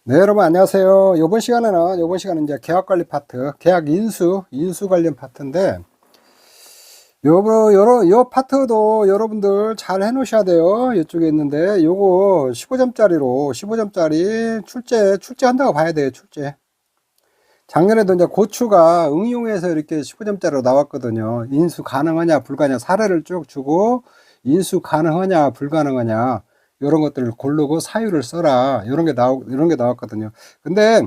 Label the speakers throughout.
Speaker 1: 네, 여러분 안녕하세요. 이번 시간은 이제 계약 관리 파트, 계약 인수 관련 파트인데, 요 파트도 여러분들 잘 해 놓으셔야 돼요. 이쪽에 있는데, 요거 15점짜리 출제한다고 봐야 돼요, 출제. 작년에도 이제 고추가 응용해서 이렇게 15점짜리로 나왔거든요. 인수 가능하냐, 불가능하냐, 사례를 쭉 주고, 인수 가능하냐, 불가능하냐, 이런 것들을 고르고 사유를 써라. 이런 게 나왔거든요. 근데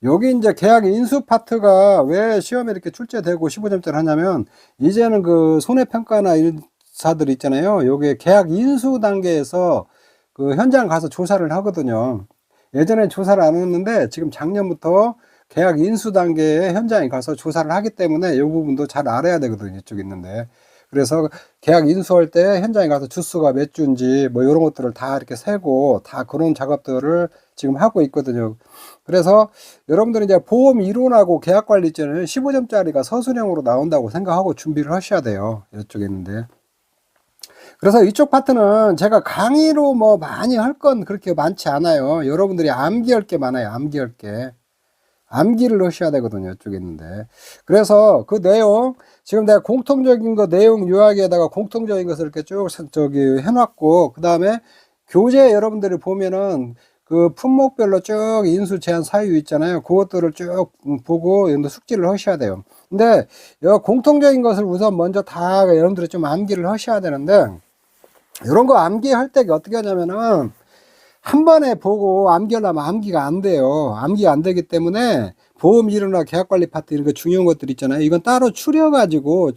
Speaker 1: 여기 이제 계약 인수 파트가 왜 시험에 이렇게 출제되고 15점짜리 하냐면, 이제는 그 손해평가나 인사들 있잖아요. 요게 계약 인수 단계에서 그 현장 가서 조사를 하거든요. 예전엔 조사를 안 했는데, 지금 작년부터 계약 인수 단계에 현장에 가서 조사를 하기 때문에 이 부분도 잘 알아야 되거든요. 이쪽에 있는데. 그래서 계약 인수할 때 현장에 가서 주수가 몇 주인지 뭐 이런 것들을 다 이렇게 세고 다 그런 작업들을 지금 하고 있거든요. 그래서 여러분들은 이제 보험 이론하고 계약 관리 있잖아요. 15점짜리가 서술형으로 나온다고 생각하고 준비를 하셔야 돼요. 이쪽에 있는데. 그래서 이쪽 파트는 제가 강의로 뭐 많이 할 건 그렇게 많지 않아요. 여러분들이 암기할 게 많아요. 암기할 게. 암기를 하셔야 되거든요. 이쪽에 있는데. 그래서 그 내용, 지금 내가 공통적인 거 내용 요약에다가 공통적인 것을 이렇게 쭉 해놨고, 그 다음에 교재 여러분들이 보면은 그 품목별로 쭉 인수 제한 사유 있잖아요. 그것들을 쭉 보고 숙지를 하셔야 돼요. 근데 공통적인 것을 우선 먼저 다 여러분들이 좀 암기를 하셔야 되는데, 이런 거 암기할 때 어떻게 하냐면은 한 번에 보고 암기하려면 암기가 안 돼요. 암기가 안 되기 때문에 보험 이론이나 계약관리 파트 이런 거 중요한 것들 있잖아요. 이건 따로 추려가지고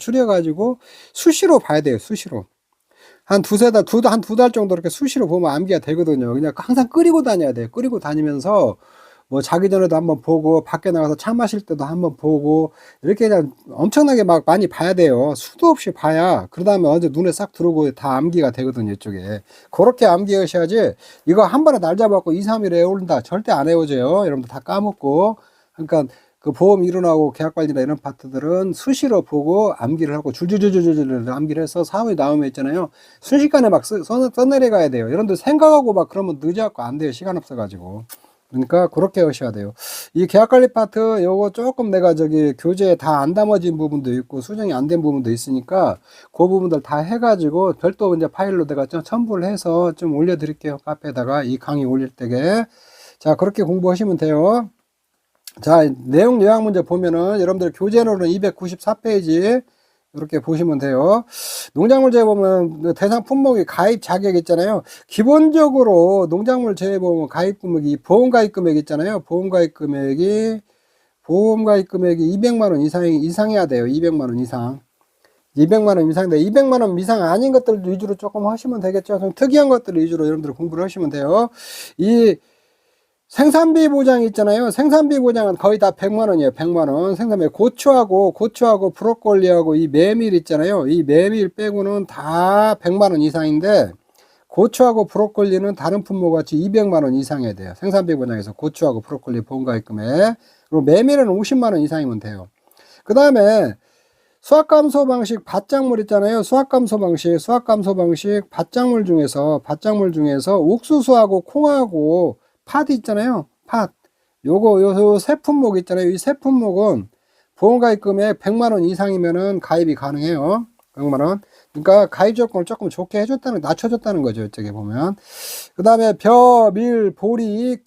Speaker 1: 수시로 봐야 돼요. 수시로. 한 한 두 달 정도 이렇게 수시로 보면 암기가 되거든요. 그냥 항상 끓이고 다녀야 돼요. 끓이고 다니면서 뭐 자기 전에도 한번 보고 밖에 나가서 차 마실 때도 한번 보고 이렇게 그냥 엄청나게 막 많이 봐야 돼요. 수도 없이 봐야 그 다음에 언제 눈에 싹 들어오고 다 암기가 되거든요. 이쪽에 그렇게 암기하셔야지. 이거 한 번에 날 잡아갖고 2, 3일에 외운다 절대 안 외워져요. 여러분들 다 까먹고. 그러니까 그 보험 이론하고 계약관리나 이런 파트들은 수시로 보고 암기를 하고 줄줄줄줄줄 암기를 해서 사업이 나오면 있잖아요. 순식간에 막 써내려가야 돼요. 여러분들 생각하고 막 그러면 늦어갖고 안 돼요. 시간 없어가지고. 그러니까 그렇게 하셔야 돼요. 이 계약관리 파트 요거 조금 내가 교재에 다 안 담아진 부분도 있고 수정이 안 된 부분도 있으니까 그 부분들 다 해가지고 별도 이제 파일로 내가 좀 첨부를 해서 좀 올려드릴게요. 카페에다가 이 강의 올릴 때게. 자, 그렇게 공부하시면 돼요. 자, 내용 요약 문제 보면은 여러분들 교재로는 294페이지 이렇게 보시면 돼요. 농작물 재해 보면 대상 품목이 가입 자격 있잖아요. 기본적으로 농작물 재해 보면 가입 금액이 보험 가입 금액 있잖아요. 보험 가입 금액이 200만 원 이상이야 돼요. 200만 원 이상. 200만 원 이상인데 200만 원 이상 아닌 것들 위주로 조금 하시면 되겠죠. 좀 특이한 것들 위주로 여러분들 공부를 하시면 돼요. 이 생산비 보장 있잖아요. 생산비 보장은 거의 다 100만 원이에요. 100만 원. 생산비 고추하고 브로콜리하고 이 메밀 있잖아요. 이 메밀 빼고는 다 100만 원 이상인데 고추하고 브로콜리는 다른 품목 같이 200만 원 이상해야 돼요. 생산비 보장에서 고추하고 브로콜리 보험가입금에. 그리고 메밀은 50만 원 이상이면 돼요. 그 다음에 수확감소 방식 밭작물 있잖아요. 수확감소 방식 밭작물 중에서 옥수수하고 콩하고 팥 있잖아요. 팥. 요 세 품목 있잖아요. 이 세 품목은 보험가입금액 100만 원 이상이면은 가입이 가능해요. 100만 원. 그러니까 가입 조건을 조금 좋게 낮춰줬다는 거죠. 이쪽에 보면. 그 다음에 밀, 보리,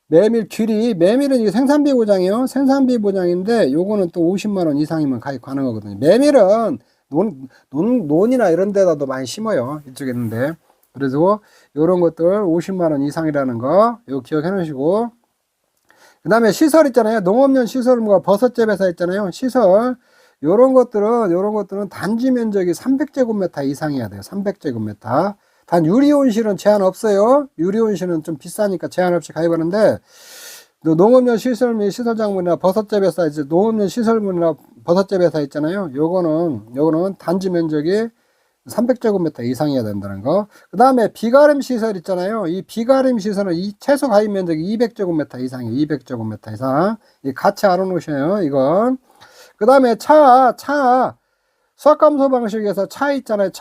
Speaker 1: 메밀, 귀리. 메밀은 이게 생산비 보장이에요. 생산비 보장인데 요거는 또 50만 원 이상이면 가입 가능하거든요. 메밀은 논이나 이런 데다도 많이 심어요. 이쪽에 있는데. 그래서 요런 것들 50만 원 이상이라는 거 이거 기억해 놓으시고, 그 다음에 시설 있잖아요. 농업용 시설물과 버섯재배사 있잖아요. 시설 요런 것들은 단지 면적이 300제곱미터 이상이어야 돼요. 300제곱미터. 단 유리온실은 제한 없어요. 유리온실은 좀 비싸니까 제한 없이 가입하는데, 농업용 시설 및 시설작물이나 버섯재배사 농업용 시설물이나 버섯재배사 있잖아요. 요거는 단지 면적이 300제곱미터 이상이어야 된다는 거. 그 다음에 비가림 시설 있잖아요. 이 비가림 시설은 이 최소 가입 면적이 200제곱미터 이상이에요. 200제곱미터 이상. 이 같이 알아놓으셔요. 이건. 그 다음에 수확감소 방식에서 차 있잖아요.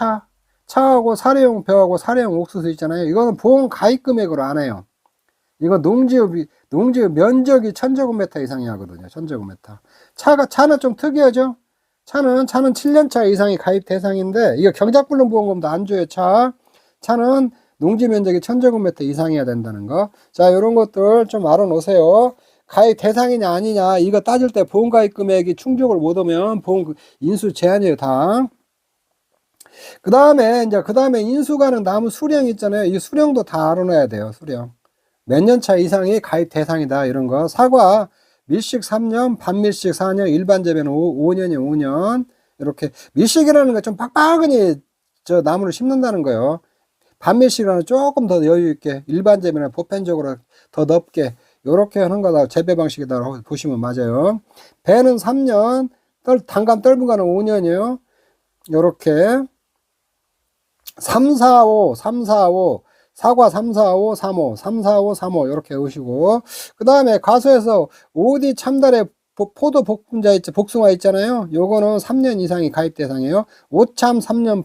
Speaker 1: 차하고 사료용 벼하고 사료용 옥수수 있잖아요. 이거는 보험 가입 금액으로 안 해요. 이거 농지의 면적이 1000제곱미터 이상이 하거든요. 1000제곱미터. 차는 좀 특이하죠? 차는 7년차 이상이 가입 대상인데, 이거 경작불능보험금도 안 줘요, 차는 농지 면적이 1000제곱미터 이상이어야 된다는 거. 자, 요런 것들 좀 알아놓으세요. 가입 대상이냐, 아니냐, 이거 따질 때 보험가입 금액이 충족을 못 하면 보험 인수 제한이에요, 다. 그 다음에 인수 가능 나무 수령 있잖아요. 이 수령도 다 알아놔야 돼요, 수령. 몇 년 차 이상이 가입 대상이다, 이런 거. 사과, 밀식 3년, 반밀식 4년, 일반 재배는 5년이 5년. 이렇게. 밀식이라는 거 좀 빡빡하니 저 나무를 심는다는 거예요. 반밀식이라는 조금 더 여유 있게, 일반 재배는 보편적으로 더 넓게, 요렇게 하는 거다. 재배 방식이다 보시면 맞아요. 배는 3년, 단감 떫은 거는 5년이요. 요렇게. 3, 4, 5, 사과 3, 4, 5, 3, 5, 3, 4, 5, 3, 5 이렇게 오시고, 그 다음에 가수에서 오디 참달의 포도 복숭아 있잖아요. 요거는 3년 이상이 가입 대상이에요. 오참 3년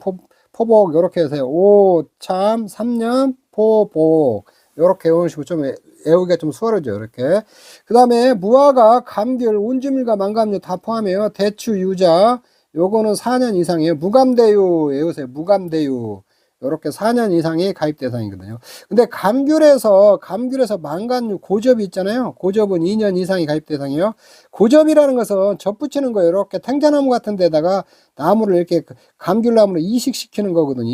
Speaker 1: 포복 이렇게 해서 오참 3년 포복 이렇게 외우시고 좀 외우기가 좀 수월하죠. 이렇게. 그 다음에 무화과, 감귤, 온주밀과 망감류 다 포함해요. 대추, 유자 요거는 4년 이상이에요. 무감대유 외우세요. 무감대유. 요렇게 4년 이상이 가입 대상이거든요. 근데 감귤에서 망간류 고접이 있잖아요. 고접은 2년 이상이 가입 대상이에요. 고접이라는 것은 접 붙이는 거 이렇게 탱자나무 같은 데다가 나무를 이렇게 감귤나무를 이식시키는 거거든요.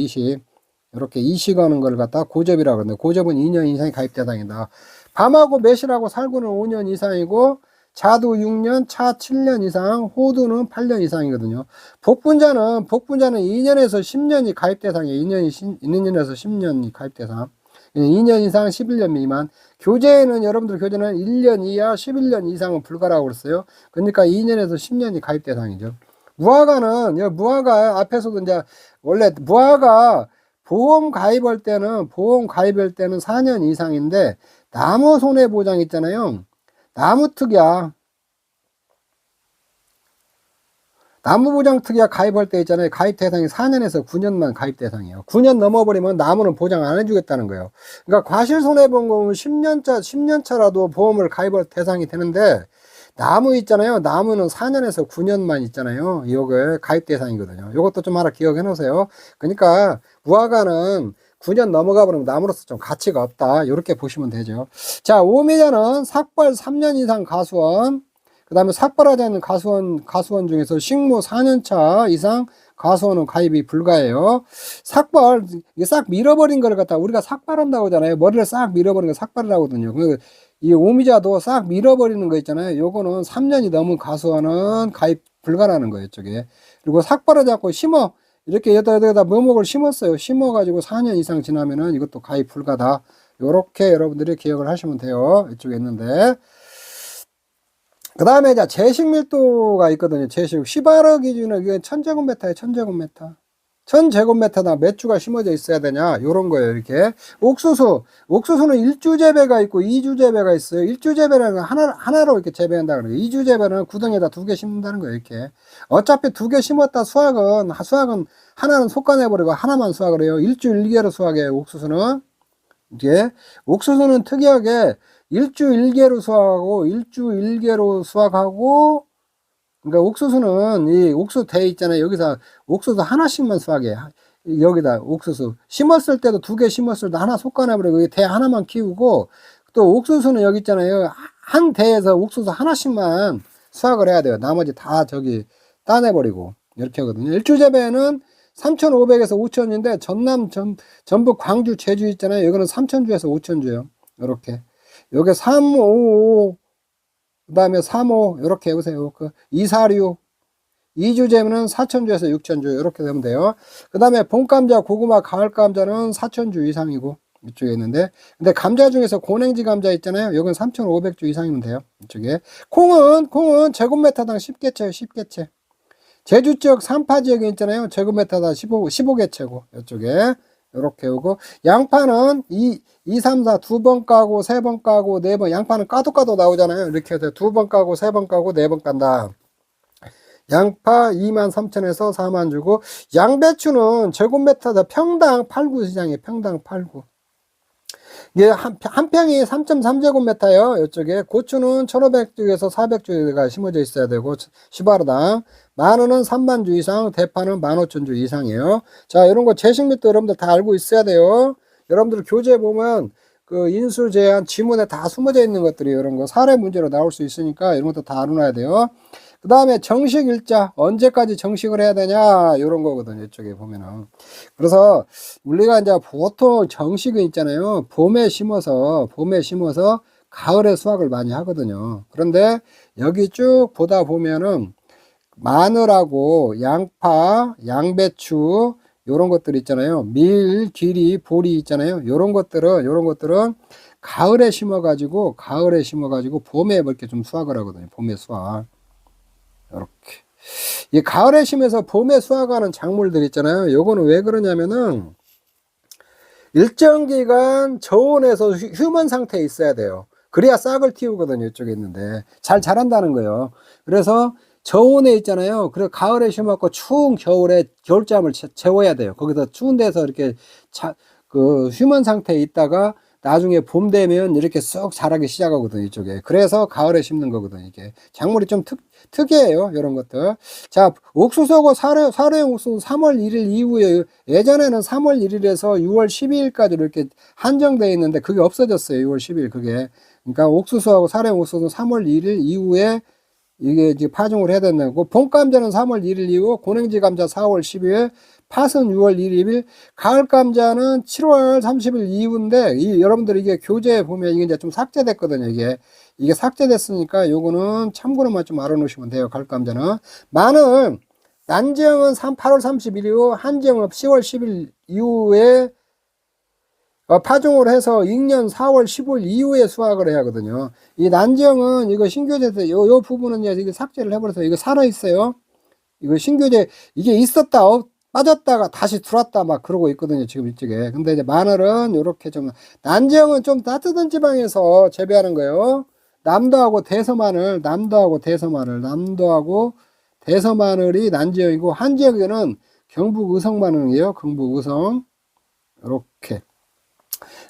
Speaker 1: 이렇게 이식하는 걸 갖다 고접이라고 하는데, 고접은 2년 이상이 가입 대상이다. 밤하고 매실하고 살구는 5년 이상이고, 자두 6년, 차 7년 이상, 호두는 8년 이상이거든요. 복분자는 2년에서 10년이 가입 대상이에요. 2년에서 10년이 가입 대상. 2년 이상 11년 미만. 교재에는 여러분들 교재는 1년 이하 11년 이상은 불가라고 그랬어요. 그러니까 2년에서 10년이 가입 대상이죠. 무화과 앞에서도 이제 원래 무화과 보험 가입할 때는 4년 이상인데, 나무 손해보장 있잖아요. 나무특약 가입할 때 있잖아요. 가입 대상이 4년에서 9년만 가입 대상이에요. 9년 넘어버리면 나무는 보장 안 해주겠다는 거예요. 그러니까 과실손해보험금은 10년차라도 보험을 가입할 대상이 되는데, 나무 있잖아요. 나무는 4년에서 9년만 있잖아요. 이게 가입 대상이거든요. 이것도 좀 하나 기억해 놓으세요. 그러니까 무화과는 9년 넘어가 버리면 나무로서 좀 가치가 없다. 이렇게 보시면 되죠. 자, 오미자는 삭발 3년 이상 가수원, 그 다음에 삭발하지 않는 가수원 중에서 식무 4년차 이상 가수원은 가입이 불가해요. 이게 싹 밀어버린 걸 갖다 우리가 삭발한다고 하잖아요. 머리를 싹 밀어버리는 거 삭발이라고 하거든요. 이 오미자도 싹 밀어버리는 거 있잖아요. 요거는 3년이 넘은 가수원은 가입 불가라는 거예요, 이쪽에. 그리고 삭발하지 않고 이렇게 여기다 묘목을 심었어요. 심어가지고 4년 이상 지나면은 이것도 가입 불가다. 요렇게 여러분들이 기억을 하시면 돼요. 이쪽에 있는데. 그 다음에 이제 제식 밀도가 있거든요. 제식. 시바르 기준은 이게 1000제곱미터에 1000제곱미터. 1000제곱미터다 몇 주가 심어져 있어야 되냐? 요런 거예요, 이렇게. 옥수수는 1주 재배가 있고 2주 재배가 있어요. 1주 재배라는 건 하나로 이렇게 재배한다는 거예요. 2주 재배는 구덩이에다 2개 심는다는 거예요, 이렇게. 어차피 2개 심었다 수확은 하나는 속가내버리고 하나만 수확을 해요. 1주 1개로 수확해요, 옥수수는. 이게. 옥수수는 특이하게 1주 1개로 수확하고, 그러니까 옥수수는 이 옥수수 대 있잖아요. 여기서 옥수수 하나씩만 수확해. 여기다 옥수수 심었을 때도 2개 심었을 때 하나 솎아내버리고 대 하나만 키우고, 또 옥수수는 여기 있잖아요. 한 대에서 옥수수 하나씩만 수확을 해야 돼요. 나머지 다 저기 따내버리고 이렇게 하거든요. 일주재배는 3,500에서 5,000인데 전북, 광주, 제주 있잖아요. 여기는 3,000주에서 5,000주요. 이렇게. 요게 3, 5, 그 다음에 3, 5 이렇게 해보세요. 2, 4, 6 2주 재면은 4,000주에서 6,000주 이렇게 되면 돼요. 그 다음에 봄감자, 고구마, 가을감자는 4,000주 이상이고 이쪽에 있는데, 근데 감자 중에서 고냉지 감자 있잖아요. 여긴 3,500주 이상이면 돼요. 이쪽에. 콩은 제곱미터당 10개체요. 10개체. 제주 지역 산파 지역에 있잖아요. 제곱미터당 15개체고 이쪽에. 이렇게 오고, 양파는 2, 3, 4 2번 까고 3번 까고 4번, 양파는 까도 나오잖아요. 이렇게 해서 2번 까고 3번 까고 4번 깐다. 양파 23,000에서 4만 주고, 양배추는 제곱미터당 평당 8구 시장이에요. 평당 8구. 이게 한 평이 3.3제곱미터예요. 이쪽에 고추는 1,500주에서 400주가 심어져 있어야 되고 시바르당 마늘은 3만주 이상, 대파는 15,000주 이상이에요. 자, 이런 거 제식mit도 여러분들 다 알고 있어야 돼요. 여러분들 교재 보면 그 인수 제한 지문에 다 숨어져 있는 것들이 이런 거 사례 문제로 나올 수 있으니까 이런 것도 다 알아놔야 돼요. 그 다음에 정식 일자 언제까지 정식을 해야 되냐 이런 거거든요. 이쪽에 보면은. 그래서 우리가 이제 보통 정식은 있잖아요. 봄에 심어서 가을에 수확을 많이 하거든요. 그런데 여기 쭉 보다 보면은 마늘하고 양파, 양배추 요런 것들 있잖아요. 밀, 기리, 보리 있잖아요. 요런 것들은 가을에 심어가지고 봄에 이렇게 좀 수확을 하거든요. 봄에 수확. 이렇게. 이 가을에 심어서 봄에 수확하는 작물들 있잖아요. 요거는 왜 그러냐면은 일정 기간 저온에서 휴먼 상태에 있어야 돼요. 그래야 싹을 틔우거든요. 이쪽에 있는데 잘 자란다는 거예요. 그래서 저온에 있잖아요. 그래서 가을에 심었고 추운 겨울에 겨울잠을 재워야 돼요. 거기서 추운 데서 이렇게 그 휴먼 상태에 있다가 나중에 봄 되면 이렇게 쑥 자라기 시작하거든요. 이쪽에. 그래서 가을에 심는 거거든요. 이게 작물이 좀 특이해요. 이런 것들. 자, 옥수수하고 사료용 옥수수는 3월 1일 이후에 예전에는 3월 1일에서 6월 12일까지 이렇게 한정되어 있는데 그게 없어졌어요. 6월 10일 그게. 그러니까 옥수수하고 사료용 옥수수는 3월 1일 이후에 이게 이제 파종을 해야 된다고. 봄 감자는 3월 1일 이후, 고랭지 감자 4월 12일, 팥은 6월 1일, 가을 감자는 7월 30일 이후인데, 여러분들 이게 교재에 보면 이게 이제 좀 삭제됐거든요, 이게 삭제됐으니까 요거는 참고로만 좀 알아놓으시면 돼요, 가을 감자는. 마늘, 난지형은 8월 30일 이후, 한지형은 10월 10일 이후에 파종을 해서 2년 4월 15일 이후에 수확을 해야 하거든요. 이 난지형은 이거 신교재에서 요 부분은 이제 삭제를 해버려서 이거 살아있어요. 이거 신교재, 이게 있었다, 빠졌다가 다시 들어왔다 막 그러고 있거든요. 지금 이쪽에. 근데 이제 마늘은 요렇게 좀, 난지형은 좀 따뜻한 지방에서 재배하는 거예요. 남도하고 대서마늘이 난지형이고, 한지역에는 경북 의성 마늘이에요. 경북 의성. 이렇게.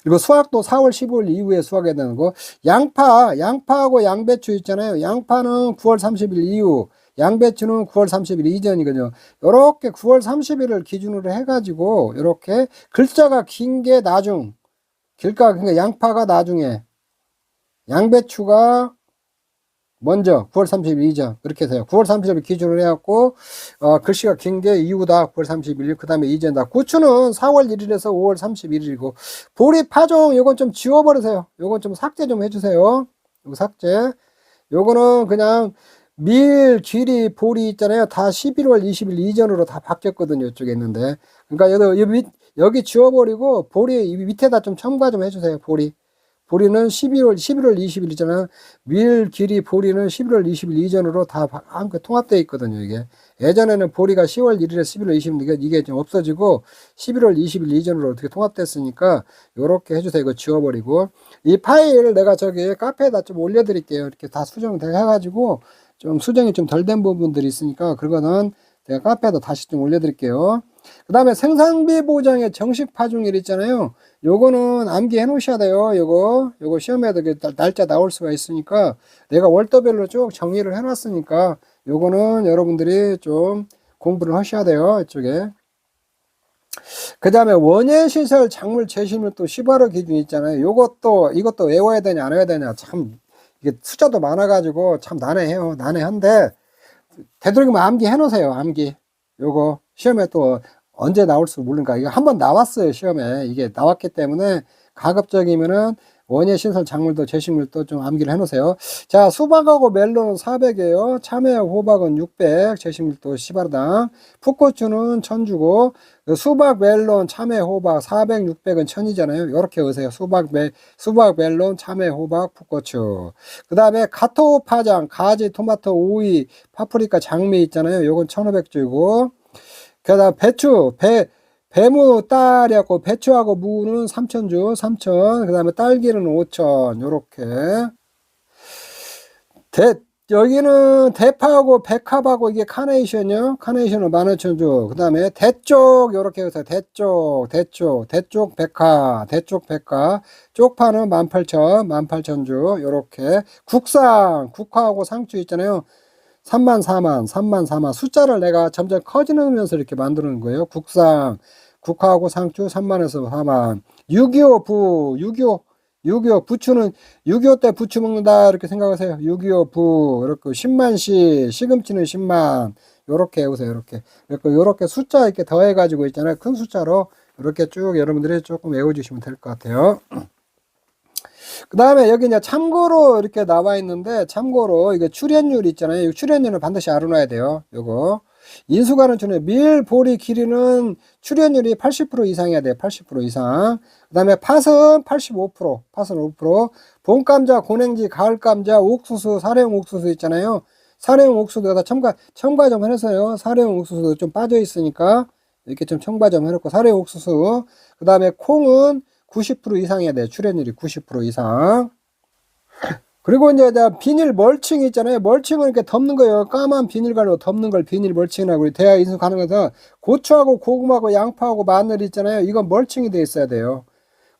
Speaker 1: 그리고 수확도 4월 15일 이후에 수확해야 되는 거. 양파하고 양배추 있잖아요. 양파는 9월 30일 이후, 양배추는 9월 30일 이전이거든요. 요렇게 9월 30일을 기준으로 해가지고, 요렇게 글자가 긴 게 나중, 그러니까 양파가 나중에, 양배추가 먼저 9월 30일 이전 그렇게 해서요. 9월 30일 기준으로 해갖고 글씨가 긴 게 이후다. 9월 30일 그 다음에 이전다. 고추는 4월 1일에서 5월 31일이고 보리 파종 요건 좀 지워버리세요. 요건 좀 삭제 좀 해주세요. 요거 삭제. 요거는 그냥 밀, 귀리, 보리 있잖아요. 다 11월 20일 이전으로 다 바뀌었거든요. 이쪽에 있는데. 그러니까 여기 지워버리고 보리 밑에다 좀 첨가 좀 해주세요. 보리는 11월 20일이잖아요. 밀, 기리, 보리는 11월 20일 이전으로 다 한꺼 통합되어 있거든요, 이게. 예전에는 보리가 10월 1일에 11월 20일, 이게 좀 없어지고 11월 20일 이전으로 어떻게 통합됐으니까, 요렇게 해주세요. 이거 지워버리고. 이 파일을 내가 저기 카페에다 좀 올려드릴게요. 이렇게 다 수정해가지고, 좀 수정이 좀 덜 된 부분들이 있으니까, 그거는 제가 카페에다 다시 좀 올려드릴게요. 그 다음에 생산비 보장의 정식 파종일 있잖아요. 요거는 암기해 놓으셔야 돼요. 요거 시험에도 날짜 나올 수가 있으니까 내가 월도별로 쭉 정리를 해 놨으니까 요거는 여러분들이 좀 공부를 하셔야 돼요. 이쪽에. 그 다음에 원예시설 작물 재심을 또 시바르 기준 있잖아요. 이것도 외워야 되냐 안 외워야 되냐 참 이게 숫자도 많아가지고 참 난해한데 되도록이면 암기해 놓으세요. 암기. 요거 시험에 또 언제 나올지 모르니까 이거 한번 나왔어요. 시험에 이게 나왔기 때문에 가급적이면은 원예 신설 작물도 제식물도 좀 암기를 해 놓으세요. 자, 수박하고 멜론은 400이에요. 참외하고 호박은 600, 제식물도 시바르당. 풋고추는 1000주고 수박, 멜론, 참외, 호박 400, 600은 1000이잖아요. 이렇게 넣으세요. 수박, 멜론, 참외, 호박, 풋고추. 그 다음에 가토 파장, 가지, 토마토, 오이, 파프리카, 장미 있잖아요. 요건 1500주고 그 다음 배무 딸이었고 배추하고 무는 3000주 3000. 그 다음에 딸기는 5000. 요렇게 여기는 대파하고 백합하고 이게 카네이션이요. 카네이션은 15,000주. 그 다음에 대쪽, 요렇게 해서 대쪽 백화. 쪽파는 18,000주. 요렇게. 국화하고 상추 있잖아요. 34,000. 숫자를 내가 점점 커지면서 이렇게 만드는 거예요. 국화하고 상추 3만에서 4만. 6.25 부추는 6.25 때 부추 먹는다 이렇게 생각하세요. 6.25 부 이렇게 10만씩 시금치는 10만 요렇게 해보세요. 요렇게 숫자 이렇게 더해 가지고 있잖아요. 큰 숫자로 이렇게 쭉 여러분들이 조금 외워주시면 될 것 같아요. 그 다음에 여기 이제 참고로 이렇게 나와 있는데, 참고로 이게 출현율 있잖아요. 출현율은 반드시 알아놔야 돼요. 요거 인수가능추는 밀, 보리, 기리는 출현율이 80% 이상이어야 돼요. 80% 이상. 그 다음에 팥은 85%. 봄감자, 고냉지, 가을감자, 옥수수, 사료용 옥수수 있잖아요. 사료용 옥수수도 첨가 좀 해서요. 사료용 옥수수도 좀 빠져 있으니까 이렇게 좀 첨가 좀 해놓고, 사료용 옥수수. 그 다음에 콩은 90% 이상이어야 돼요. 출현율이 90% 이상. 그리고 이제 비닐 멀칭 있잖아요. 멀칭을 이렇게 덮는 거예요. 까만 비닐가루 덮는 걸 비닐 멀칭이라고. 대야 인수 가능해서 고추하고 고구마하고 양파하고 마늘 있잖아요. 이건 멀칭이 돼 있어야 돼요.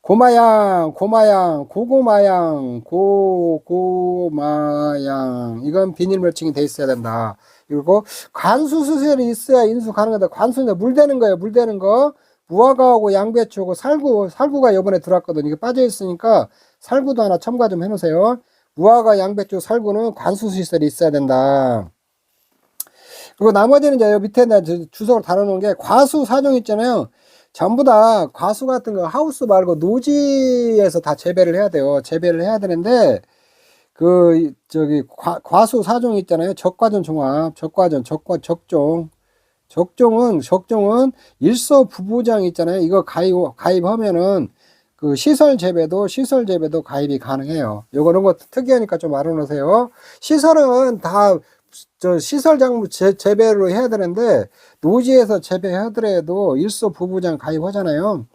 Speaker 1: 고구마양. 이건 비닐 멀칭이 돼 있어야 된다. 그리고 관수 수설이 있어야 인수 가능하다. 관수는 물 대는 거예요. 물 대는 거. 무화과하고 양배추하고 살구가 이번에 들어왔거든요. 이게 빠져 있으니까 살구도 하나 첨가 좀 해놓으세요. 무화과, 양배추, 살구는 관수 시설이 있어야 된다. 그리고 나머지는 이제 밑에 주석을 달아놓은 게 과수 사종 있잖아요. 전부 다 과수 같은 거 하우스 말고 노지에서 다 재배를 해야 돼요. 재배를 해야 되는데 과수 사종 있잖아요. 적과전 종합, 적종은 일소 부부장 있잖아요. 이거 가입하면은 그 시설 재배도 가입이 가능해요. 요런 거 특이하니까 좀 알아놓으세요. 시설은 다 시설 작물 재배로 해야 되는데, 노지에서 재배하더라도 일소 부부장 가입하잖아요.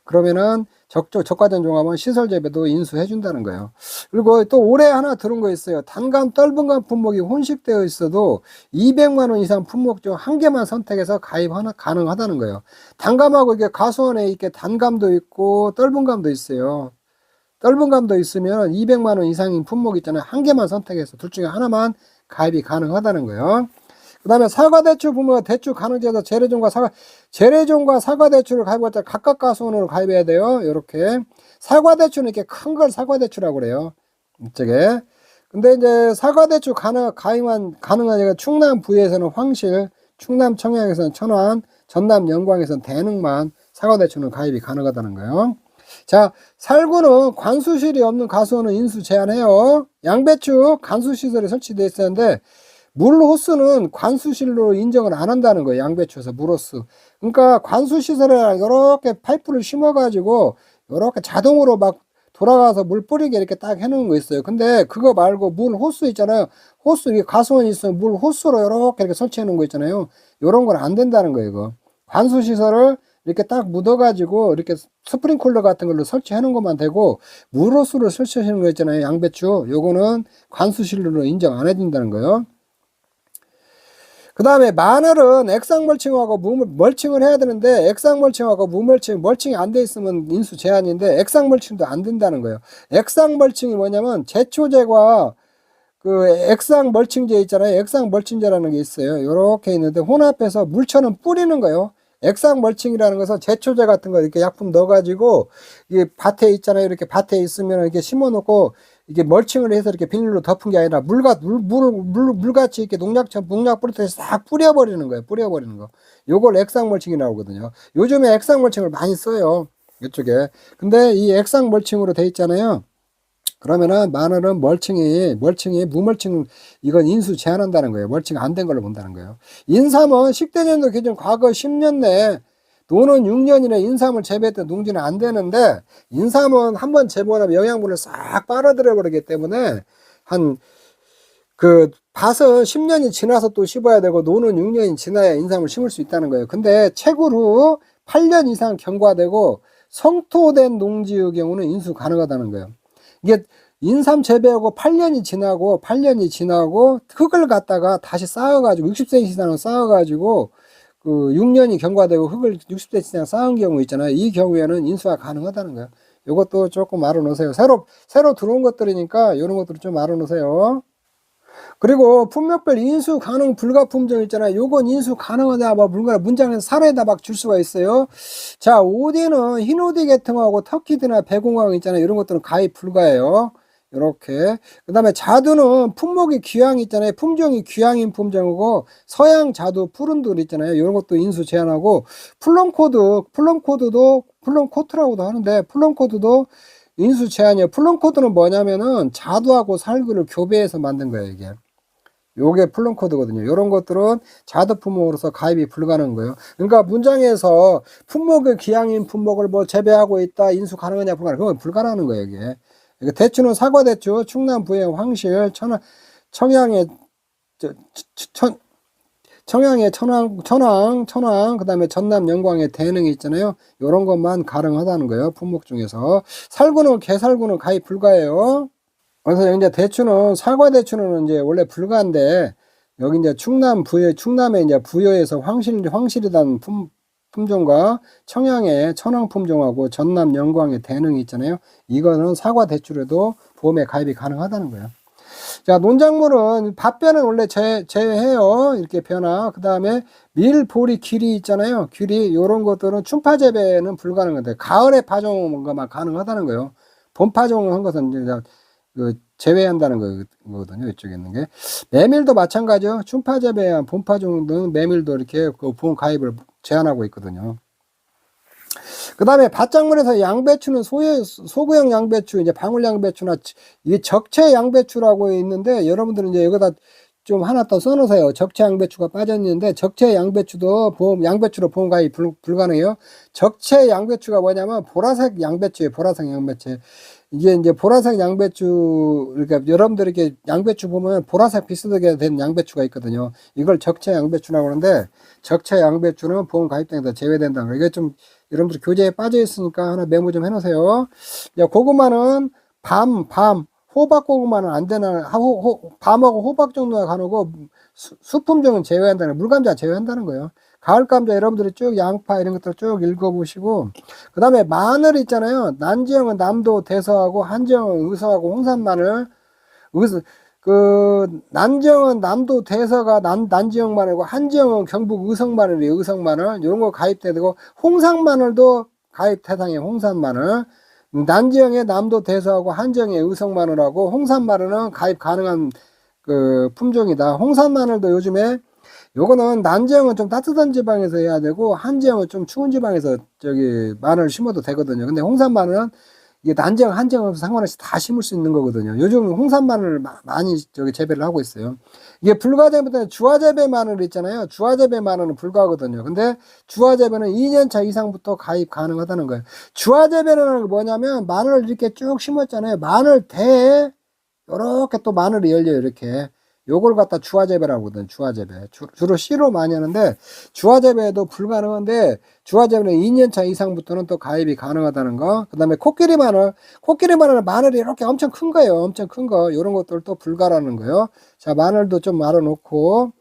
Speaker 1: 그러면은 적과전 종합은 시설 재배도 인수해 준다는 거예요. 그리고 또 올해 하나 들은 거 있어요. 단감, 떫은감 품목이 혼식되어 있어도 200만 원 이상 품목 중 한 개만 선택해서 가입 가능하다는 거예요. 단감하고 이게 가수원에 이렇게 단감도 있고 떫은감도 있어요. 떫은감도 있으면 200만 원 이상인 품목 있잖아요. 한 개만 선택해서 둘 중에 하나만 가입이 가능하다는 거예요. 그 다음에 사과대추 보면 대추 가능제에서 재래종과 사과대추를 가입할 때 각각 가수원으로 가입해야 돼요. 이렇게 사과대추는 이렇게 큰 걸 사과대추라고 그래요. 이쪽에. 근데 이제 사과대추 가능한 충남 부에서는 황실, 충남 청양에서는 천안, 전남 영광에서는 대능만 사과대추는 가입이 가능하다는 거예요. 자, 살구는 관수실이 없는 가수원은 인수 제한해요. 양배추 관수시설이 설치되어 있었는데 물 호스는 관수실로 인정을 안 한다는 거예요. 양배추에서 물 호스. 그러니까 관수시설에 이렇게 파이프를 심어가지고 이렇게 자동으로 막 돌아가서 물 뿌리게 이렇게 딱 해놓은 거 있어요. 근데 그거 말고 물 호스 있잖아요. 호스, 이게 가수원이 있으면 물 호스로 이렇게 설치해 놓은 거 있잖아요. 이런 건 안 된다는 거예요, 이거. 관수시설을 이렇게 딱 묻어가지고 이렇게 스프링클러 같은 걸로 설치해 놓은 것만 되고, 물 호스를 설치해 놓은 거 있잖아요. 양배추. 요거는 관수실로 인정 안 해준다는 거예요. 그 다음에 마늘은 액상멀칭하고 멀칭을 해야 되는데, 액상멀칭하고 멀칭이 안 돼 있으면 인수 제한인데, 액상멀칭도 안 된다는 거예요. 액상멀칭이 뭐냐면, 제초제과 그 액상멀칭제 있잖아요. 액상멀칭제라는 게 있어요. 요렇게 있는데, 혼합해서 물처럼 뿌리는 거예요. 액상멀칭이라는 것은 제초제 같은 거 이렇게 약품 넣어가지고, 이게 밭에 있잖아요. 이렇게 밭에 있으면 이렇게 심어놓고, 이게 멀칭을 해서 이렇게 비닐로 덮은 게 아니라 물같이 이렇게 농약 뿌리듯이 싹 뿌려버리는 거예요. 뿌려버리는 거. 요걸 액상멀칭이라고 하거든요. 요즘에 액상멀칭을 많이 써요. 이쪽에. 근데 이 액상멀칭으로 돼 있잖아요. 그러면은 마늘은 멀칭이 무멀칭, 이건 인수 제한한다는 거예요. 멀칭 안 된 걸로 본다는 거예요. 인삼은 식대년도 기준 과거 10년 내에 노는 6년이나 인삼을 재배했던 농지는 안 되는데, 인삼은 한번 재배하면 영양분을 싹 빨아들여 버리기 때문에 밭은 10년이 지나서 또 심어야 되고, 노는 6년이 지나야 인삼을 심을 수 있다는 거예요. 근데 채굴 후 8년 이상 경과되고 성토된 농지의 경우는 인수 가능하다는 거예요. 이게 인삼 재배하고 8년이 지나고 흙을 갖다가 다시 쌓아가지고 60cm 이상을 쌓아가지고 그 6년이 경과되고 흙을 60cm 이상 쌓은 경우 있잖아요. 이 경우에는 인수가 가능하다는 거예요. 이것도 조금 알아놓으세요. 새로 들어온 것들이니까 이런 것들을 좀 알아놓으세요. 그리고 품목별 인수 가능 불가 품종 있잖아요. 요건 인수 가능하다 뭐 문장에서 사례에다 막 줄 수가 있어요. 자, 오디는 흰오디 계통하고 터키드나 배공황 있잖아요. 이런 것들은 가입 불가예요. 이렇게. 그 다음에 자두는 품목이 귀향 있잖아요. 품종이 귀향인 품종이고 서양 자두 푸른돌 있잖아요. 이런 것도 인수 제한하고 플럼코트라고도 하는데 플럼코트도 인수 제한이에요. 플럼코트는 뭐냐면은 자두하고 살구를 교배해서 만든 거예요, 이게. 요게 플럼코드거든요. 이런 것들은 자두 품목으로서 가입이 불가능한 거예요. 그러니까 문장에서 품목의 기양인 품목을 뭐 재배하고 있다, 인수 가능하냐, 불가능. 그건 불가능한 거예요, 이게. 그러니까 대추는 사과대추, 충남 부의 황실, 청양의 천황, 그 다음에 전남 영광의 대능이 있잖아요. 요런 것만 가능하다는 거예요. 품목 중에서. 개살구는 가입 불가예요. 그래서 이제 사과대추는 이제 원래 불가인데, 여기 이제 충남의 이제 부여에서 황실이라는 품종과 청양의 천황 품종하고 전남 영광의 대능이 있잖아요. 이거는 사과대추로도 보험에 가입이 가능하다는 거예요. 자, 논작물은 밭변은 원래 제외해요. 이렇게 변화. 그 다음에 밀, 보리, 귀리 있잖아요. 귀리, 요런 것들은 춘파 재배는 불가능한데, 가을에 파종한 것만 가능하다는 거예요. 봄 파종한 것은 이제 제외한다는 거거든요. 이쪽에 있는 게. 메밀도 마찬가지요. 춘파 재배한 봄 파종 등 메밀도 이렇게 그 보험 가입을 제한하고 있거든요. 그 다음에 밭작물에서 양배추는 소구형 양배추, 이제 방울 양배추나 이게 적채 양배추라고 있는데 여러분들은 이제 여기다 좀 하나 더 써놓으세요. 적채 양배추가 빠졌는데 적채 양배추도 양배추로 보험 가입 불가능해요. 적채 양배추가 뭐냐면 보라색 양배추예요. 보라색 양배추. 이게 이제 보라색 양배추, 그러니까 여러분들 이렇게 양배추 보면 보라색 비슷하게 된 양배추가 있거든요. 이걸 적채 양배추라고 하는데 적채 양배추는 보험 가입등에서 제외된다는 거예요. 이게 좀 여러분들 교재에 빠져 있으니까 하나 메모 좀 해놓으세요. 고구마는 호박 고구마는 안 되나, 밤하고 호박 정도가 가능하고 수품종은 제외한다는 거예요. 물감자 제외한다는 거예요. 가을 감자 여러분들이 쭉 양파 이런 것들 쭉 읽어보시고, 그 다음에 마늘 있잖아요. 난지형은 남도 대서하고 한지형은 의서하고 홍산 마늘. 난지형은 남도 대서가 난지형 마늘이고 한지형은 경북 의성 마늘이에요. 의성 마늘. 이런 거 가입되고, 홍산 마늘도 가입 대상이에요. 홍산 마늘. 난지형의 남도 대서하고 한지형의 의성 마늘하고 홍산 마늘은 가입 가능한 그 품종이다. 홍산 마늘도 요즘에 요거는 난지형은 좀 따뜻한 지방에서 해야 되고 한지형은 좀 추운 지방에서 마늘 심어도 되거든요. 근데 홍산 마늘은 이게 난지형, 한지형 상관없이 다 심을 수 있는 거거든요. 요즘 홍산 마늘을 많이 재배를 하고 있어요. 이게 불가재배는 주화재배 마늘 있잖아요. 주화재배 마늘은 불가하거든요. 근데 주화재배는 2년차 이상부터 가입 가능하다는 거예요. 주화재배는 뭐냐면 마늘을 이렇게 쭉 심었잖아요. 마늘 대에 이렇게 또 마늘이 열려요. 이렇게. 요걸 갖다 주화재배라고 하거든. 주화재배. 주로 씨로 많이 하는데 주화재배도 불가능한데 주화재배는 2년차 이상부터는 또 가입이 가능하다는 거. 그 다음에 코끼리 마늘은 마늘이 이렇게 엄청 큰 거예요. 엄청 큰 거. 요런 것들도 불가라는 거예요. 자, 마늘도 좀 말아놓고,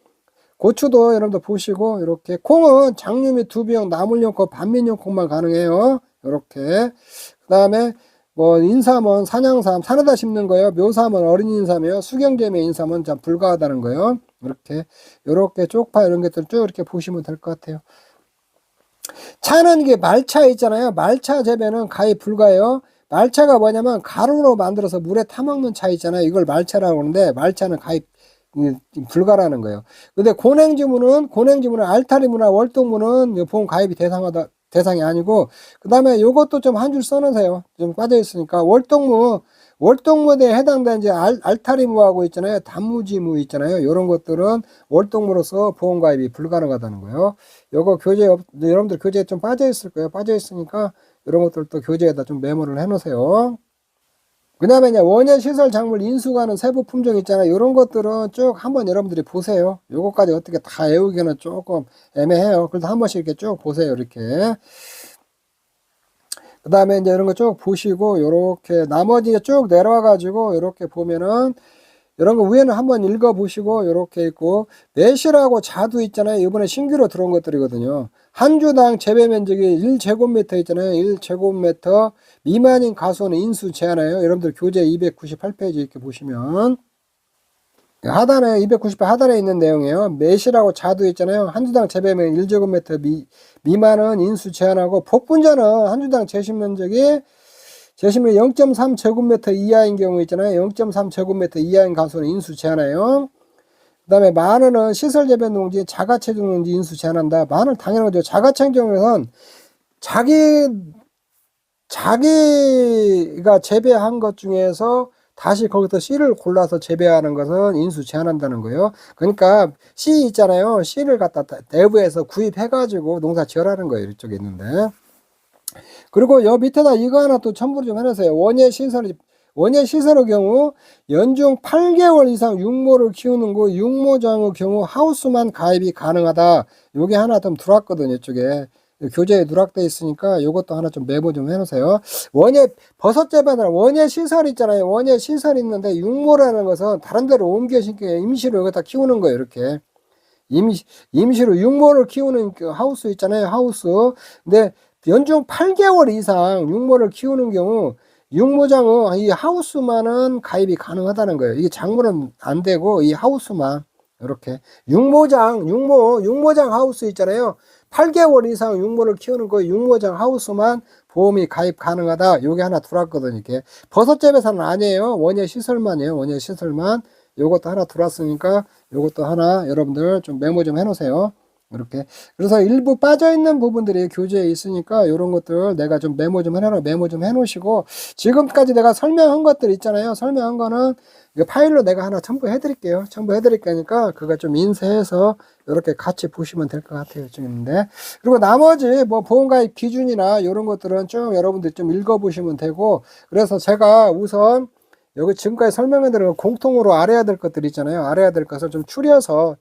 Speaker 1: 고추도 여러분들 보시고, 이렇게. 콩은 장류 및 두비용, 나물용 콩, 반민용 콩만 가능해요. 이렇게. 그 다음에 인삼은 산양삼, 산에다 심는 거예요. 묘삼은 어린 인삼이에요. 수경재배 인삼은 참 불가하다는 거예요. 이렇게 쪽파 이런 것들 쭉 이렇게 보시면 될 것 같아요. 차는 이게 말차 있잖아요. 말차 재배는 가입 불가예요. 말차가 뭐냐면 가루로 만들어서 물에 타먹는 차 있잖아요. 이걸 말차라고 하는데 말차는 가입 불가라는 거예요. 근데 고냉지무는 알타리무나 월동무는 보험 가입이 대상이 아니고, 그 다음에 요것도 좀 한 줄 써놓으세요. 좀 빠져있으니까. 월동무에 해당되는 이제 알타리무하고 있잖아요. 단무지무 있잖아요. 요런 것들은 월동무로서 보험가입이 불가능하다는 거예요. 요거 여러분들 교재에 좀 빠져있을 거예요. 빠져있으니까 이런 것들도 교재에다 좀 메모를 해놓으세요. 그 다음에 이제 원예 시설 작물 인수가는 세부 품종 있잖아요. 이런 것들은 쭉 한번 여러분들이 보세요. 요거까지 어떻게 다 외우기는 조금 애매해요. 그래서 한 번씩 이렇게 쭉 보세요. 이렇게. 그 다음에 이제 이런 거 쭉 보시고, 요렇게, 나머지 쭉 내려와가지고, 요렇게 보면은, 이런 거 위에는 한번 읽어보시고, 요렇게 있고, 매실하고 자두 있잖아요. 이번에 신규로 들어온 것들이거든요. 한 주당 재배 면적이 1제곱미터 있잖아요. 1제곱미터 미만인 가수는 인수 제한해요. 여러분들 교재 298페이지 이렇게 보시면. 하단에 298 하단에 있는 내용이에요. 매실하고 자두 있잖아요. 한 주당 재배면 1제곱미터 미만은 인수 제한하고, 복분자는 한 주당 제심 면적이 0.3제곱미터 이하인 경우 있잖아요. 0.3제곱미터 이하인 가수는 인수 제한해요. 그 다음에 마늘은 시설 재배 농지, 자가체중 농지 인수 제한한다. 마늘 당연한 거죠. 자가체중에서는 자기가 재배한 것 중에서 다시 거기서 씨를 골라서 재배하는 것은 인수 제한한다는 거예요. 그러니까 씨 있잖아요. 씨를 갖다 내부에서 구입해가지고 농사 지으라는 거예요. 이쪽에 있는데. 그리고 여 밑에다 이거 하나 또 첨부를 좀 해놓으세요. 원예 시설의 경우 연중 8개월 이상 육모를 키우는 거, 육모장의 경우 하우스만 가입이 가능하다. 요게 하나 좀 들어왔거든요. 이쪽에. 교재에 누락돼 있으니까 요것도 하나 좀 메모 좀 해놓으세요. 버섯 재배는 원예 시설 있잖아요. 원예 시설 있는데 육모라는 것은 다른 데로 옮겨 심기 임시로 여기다 키우는 거예요. 이렇게. 임시로 육모를 키우는 그 하우스 있잖아요. 하우스. 근데 연중 8개월 이상 육모를 키우는 경우 육모장은 이 하우스만은 가입이 가능하다는 거예요. 이게 작물은 안 되고 이 하우스만 이렇게 육모장 하우스 있잖아요. 8개월 이상 육모를 키우는 거 육모장 하우스만 보험이 가입 가능하다. 요게 하나 들어왔거든요. 이렇게 버섯 재배사는 아니에요. 원예 시설만이에요. 원예 시설만. 요것도 하나 들어왔으니까 요것도 하나 여러분들 좀 메모 좀 해놓으세요. 이렇게. 그래서 일부 빠져있는 부분들이 교재에 있으니까 이런 것들 내가 좀 메모 좀 해놓으시고, 지금까지 내가 설명한 것들 있잖아요. 설명한 거는 파일로 내가 하나 첨부해 드릴게요. 첨부해 드릴 거니까 그거 좀 인쇄해서 이렇게 같이 보시면 될 것 같아요. 지금인데. 그리고 나머지 뭐 보험가입 기준이나 이런 것들은 쭉 여러분들 좀 읽어보시면 되고, 그래서 제가 우선 여기 지금까지 설명해드린 공통으로 알아야 될 것들 있잖아요. 알아야 될 것을 좀 추려서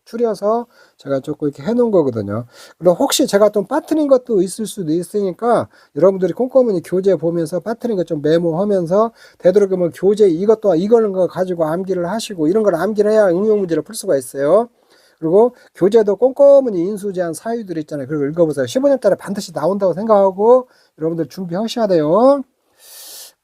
Speaker 1: 제가 조금 이렇게 해놓은 거거든요. 그리고 혹시 제가 좀 빠뜨린 것도 있을 수도 있으니까 여러분들이 꼼꼼히 교재 보면서 빠뜨린 것 좀 메모하면서 되도록이면 교재 이거는 거 가지고 암기를 하시고, 이런 걸 암기를 해야 응용 문제를 풀 수가 있어요. 그리고 교재도 꼼꼼히 인수제한 사유들 있잖아요. 그리고 읽어보세요. 15점짜리 반드시 나온다고 생각하고 여러분들 준비하셔야 돼요.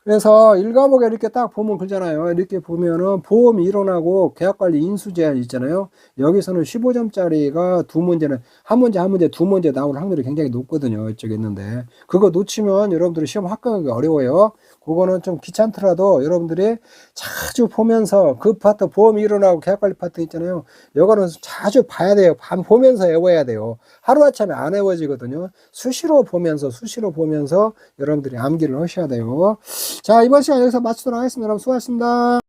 Speaker 1: 그래서 1과목에 이렇게 딱 보면 그러잖아요. 이렇게 보면은 보험 이론하고 계약관리 인수제한 있잖아요. 여기서는 15점짜리가 두 문제는 한 문제 두 문제 나올 확률이 굉장히 높거든요. 이쪽에 있는데 그거 놓치면 여러분들이 시험 합격하기 어려워요. 그거는 좀 귀찮더라도 여러분들이 자주 보면서 그 파트 보험 이론하고 계약관리 파트 있잖아요. 이거는 자주 봐야 돼요. 보면서 외워야 돼요. 하루아침에 안 외워지거든요. 수시로 보면서 여러분들이 암기를 하셔야 돼요. 자, 이번 시간 여기서 마치도록 하겠습니다. 여러분 수고하셨습니다.